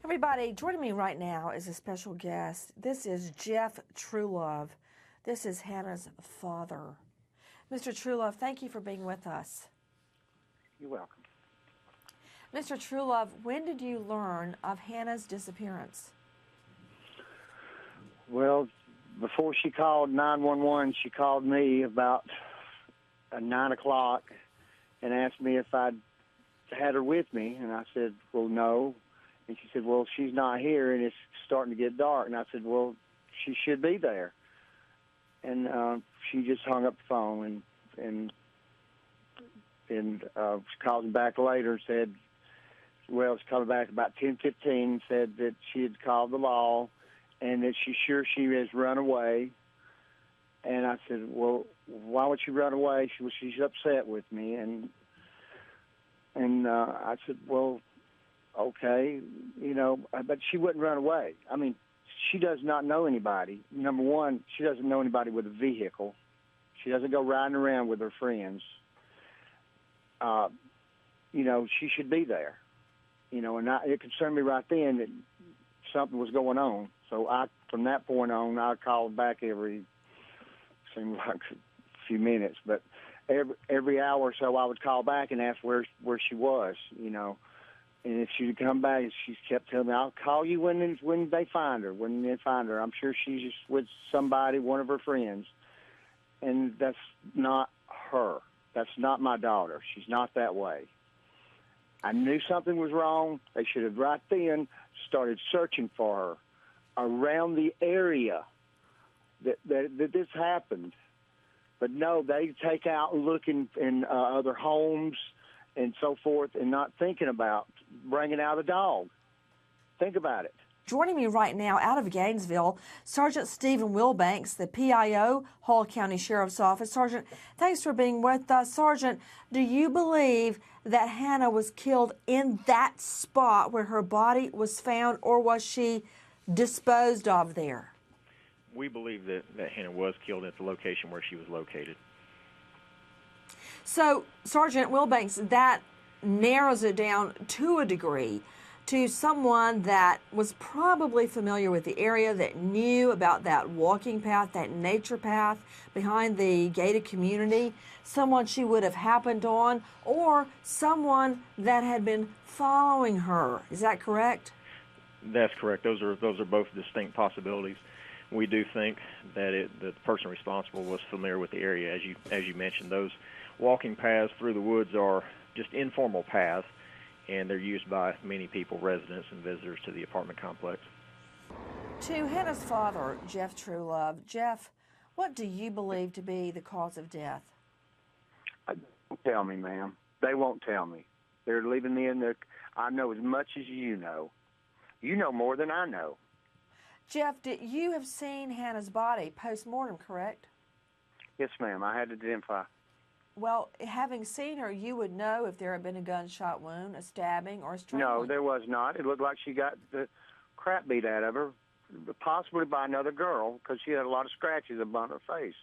Everybody, joining me right now is a special guest. This is Jeff Truelove. This is Hannah's father. Mr. Truelove, thank you for being with us. You're welcome. Mr. Truelove, when did you learn of Hannah's disappearance? Well, before she called 911, she called me about 9 o'clock and asked me if I'd had her with me. And I said, well, no. And she said, well, she's not here, and it's starting to get dark. And I said, well, she should be there. And she just hung up the phone, and she called me back later and said, well, she called me back about 10:15, said that she had called the law and that she's sure she has run away. And I said, well, why would she run away? She's upset with me. And I said, well, okay, but she wouldn't run away. I mean, she does not know anybody. Number one, she doesn't know anybody with a vehicle. She doesn't go riding around with her friends. She should be there. It concerned me right then that something was going on. So from that point on, I called back seemed like a few minutes, but every hour or so I would call back and ask where she was, And if she'd come back, she kept telling me, I'll call you when they find her, I'm sure she's just with somebody, one of her friends. And that's not her. That's not my daughter. She's not that way. I knew something was wrong. They should have right then started searching for her around the area that this happened. But no, they take out looking in other homes and so forth and not thinking about bringing out a dog. Think about it. Joining me right now out of Gainesville, Sergeant Stephen Wilbanks, the PIO, Hall County Sheriff's Office. Sergeant, thanks for being with us. Sergeant, do you believe that Hannah was killed in that spot where her body was found, or was she disposed of there? We believe that Hannah was killed at the location where she was located. So, Sergeant Wilbanks, that narrows it down to a degree to someone that was probably familiar with the area, that knew about that walking path, that nature path behind the gated community, someone she would have happened on, or someone that had been following her. Is that correct? That's correct. Those are both distinct possibilities. We do think that the person responsible was familiar with the area. As you mentioned, those walking paths through the woods are just informal paths, and they're used by many people, residents and visitors to the apartment complex. To Hannah's father, Jeff Truelove. Jeff, what do you believe to be the cause of death? Don't tell me, ma'am. They won't tell me. They're leaving me in there. I know as much as you know. You know more than I know. Jeff, you have seen Hannah's body post-mortem, correct? Yes, ma'am. I had to identify. Well, having seen her, you would know if there had been a gunshot wound, a stabbing, or a strangling. No, there was not. It looked like she got the crap beat out of her, possibly by another girl, because she had a lot of scratches upon her face.